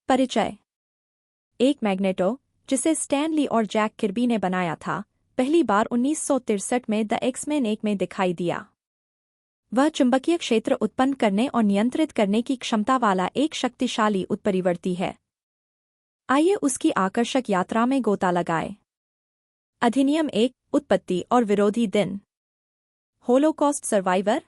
परिचय। एक मैग्नेटो, जिसे स्टैनली और जैक किर्बी ने बनाया था, पहली बार 1963 में द एक्समैन 1 में दिखाई दिया। वह चुंबकीय क्षेत्र उत्पन्न करने और नियंत्रित करने की क्षमता वाला एक शक्तिशाली उत्परिवर्ती है। आइए उसकी आकर्षक यात्रा में गोता लगाएं। अधिनियम 1, उत्पत्ति और विरोधी दिन। Holocaust survivor.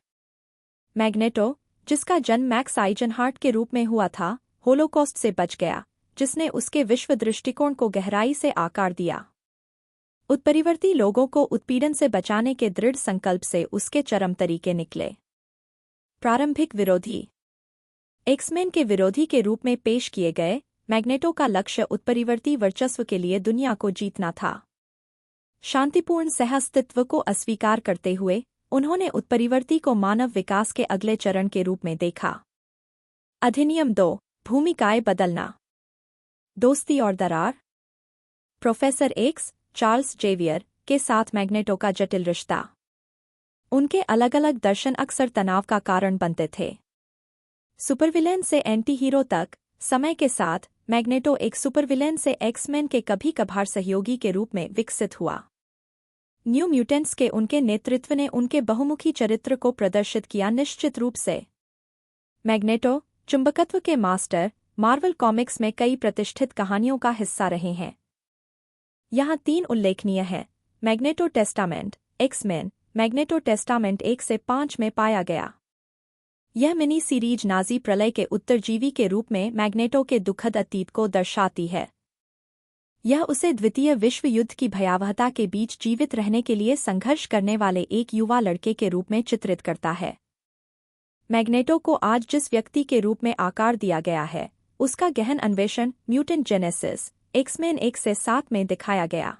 मैग्नेटो, जिसका जन्म मैक्स आइजनहार्ट के रूप में हुआ था, होलोकॉस्ट से बच गया, जिसने उसके विश्व दृष्टिकोण को गहराई से आकार दिया। उत्परिवर्ती लोगों को उत्पीड़न से बचाने के दृढ़ संकल्प से उसके चरम तरीके निकले। प्रारंभिक विरोधी। एक्समैन के विरोधी के रूप में पेश किए गए, मैग्नेटो का लक्ष्य उत्परिवर्ती वर्चस्व के लिए दुनिया को जीतना था। शांतिपूर्ण सह-अस्तित्व को अस्वीकार करते हुए, उन्होंने उत्परिवर्ती को मानव विकास के अगले चरण के रूप में देखा। अधिनियम 2, भूमिकाएं बदलना। दोस्ती और दरार। प्रोफेसर एक्स, चार्ल्स जेवियर, के साथ मैग्नेटो का जटिल रिश्ता। उनके अलग-अलग दर्शन अक्सर तनाव का कारण बनते थे। सुपरविलेन से एंटी हीरो तक, समय के साथ, मैग्नेटो एक सुपरविलेन से एक्समैन के कभी-कभार सहयोगी के रूप में विकसित हुआ। न्यू म्यूटेंट्स के उनके नेतृत्व ने उनके बहुमुखी चरित्र को प्रदर्शित किया। निश्चित रूप से मैग्नेटो, चुंबकत्व के मास्टर, मार्वल कॉमिक्स में कई प्रतिष्ठित कहानियों का हिस्सा रहे हैं। यहाँ 3 उल्लेखनीय हैं। Magneto Testament, X Man, Magneto Testament 1 से 5 में पाया गया। यह मिनी सीरीज नाजी प्रलय के उत्तरजीवी के रूप में मैग्नेटो के दुखद अतीत को दर्शाती है। यह उसे द्वितीय विश्व युद्ध की भयावहता के बीच जीवित रहने के लिए संघर्ष करने वाले एक युवा लड़के के रूप में चित्रित करता है। मैग्नेटो को आज जिस व्यक्ति के रूप में आकार दिया गया है, उसका गहन अन्वेषण म्यूटेंट जेनेसिस, एक्समैन 1 से 7 में दिखाया गया।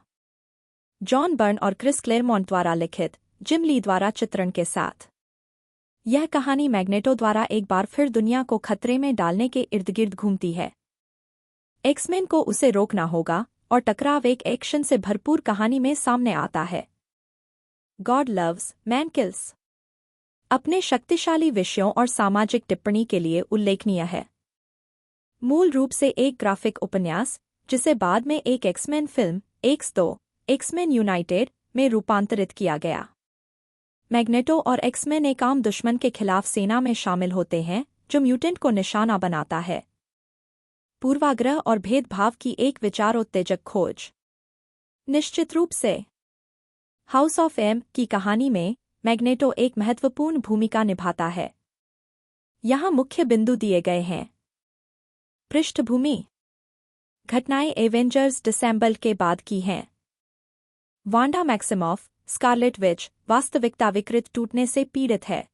जॉन बर्न और क्रिस क्लेरमोंट द्वारा लिखित, जिम ली द्वारा चित्रण के साथ। यह कहानी मैग्नेटो द्वारा एक बार फिर दुनिया को खतरे में डालने के इर्द-गिर्द घूमती है। एक्समैन को उसे रोकना होगा, और टकराव एक एक्शन से भरपूर कहानी में सामने आता है। गॉड लव्स, मैन किल्स अपने शक्तिशाली विषयों और सामाजिक टिप्पणी के लिए उल्लेखनीय है। मूल रूप से एक ग्राफिक उपन्यास, जिसे बाद में एक X Men film, X2, X Men United, में रूपांतरित किया गया। मैग्नेटो और एक्समैन एक आम दुश्मन के खिलाफ सेना में शामिल होते हैं, जो म्यूटेंट को निशाना बनाता है। पूर्वाग्रह और भेदभाव की एक विचारोत्तेजक खोज। निश्चित रूप से हाउस ऑफ एम की कहानी में मैग्नेटो एक महत्वपूर्ण भूमिका निभाता है। यहाँ मुख्य बिंदु दिए गए हैं। पृष्ठभूमि। घटनाएं एवेंजर्स डिसेंबल के बाद की हैं। वांडा मैक्सिमॉफ, स्कारलेट विच, वास्तविकता विकृत टूटने से पीड़ित है।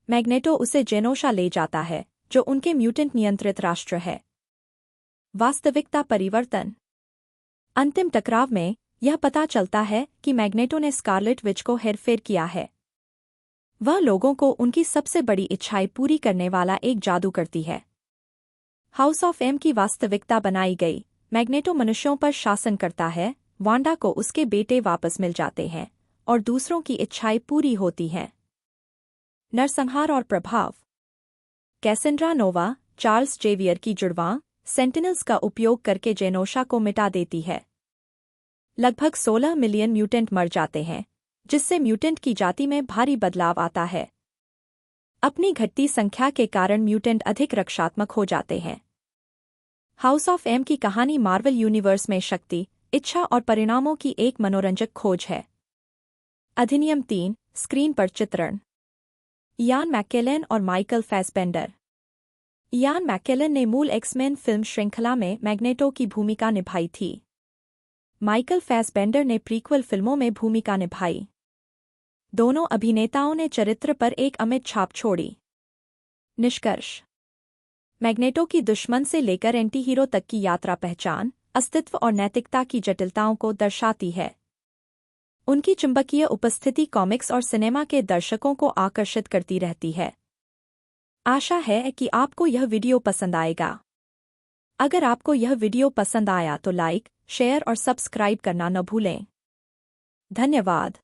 मैग्नेटो उसे जेनोशा ले जाता है, जो उनके म्यूटेंट नियंत्रित राष्ट्र है। वास्तविकता परिवर्तन। अंतिम टकराव में, यह पता चलता है कि मैग्नेटो ने स्कारलेट विच को हेरफेर किया है। वह लोगों को उनकी सबसे बड़ी इच्छाएं पूरी करने वाला एक जादू करती है। हाउस ऑफ एम की वास्तविकता बनाई गई, मैग्नेटो मनुष्यों पर शासन करता है, वांडा को उसके बेटे वापस मिल जाते हैं, और दूसरों की इच्छाएं पूरी होती हैं। नरसंहार और प्रभाव। कैसेंड्रा नोवा, चार्ल्स जेवियर की जुड़वां, सेंटिनल्स का उपयोग करके जेनोशा को मिटा देती है। लगभग 16 मिलियन म्यूटेंट मर जाते हैं, जिससे म्यूटेंट की जाति में भारी बदलाव आता है। अपनी घटती संख्या के कारण म्यूटेंट अधिक रक्षात्मक हो जाते हैं। हाउस ऑफ एम की कहानी मार्वल यूनिवर्स में शक्ति, इच्छा और परिणामों की एक मनोरंजक खोज है। अधिनियम 3, स्क्रीन पर चित्रण। इयान मैकेलन और माइकल फैसबेंडर। इयान मैकेलन ने मूल एक्समैन फिल्म श्रृंखला में मैग्नेटो की भूमिका निभाई थी। माइकल फैसबेंडर ने प्रीक्वल फिल्मों में भूमिका निभाई। दोनों अभिनेताओं ने चरित्र पर एक अमिट छाप छोड़ी। निष्कर्ष। मैग्नेटो की दुश्मन से लेकर एंटी हीरो तक की यात्रा पहचान, अस्तित्व और नैतिकता की जटिलताओं को दर्शाती है। उनकी चुंबकीय उपस्थिति कॉमिक्स और सिनेमा के दर्शकों को आकर्षित करती रहती है। आशा है कि आपको यह वीडियो पसंद आएगा। अगर आपको यह वीडियो पसंद आया तो लाइक, शेयर और सब्सक्राइब करना न भूलें। धन्यवाद।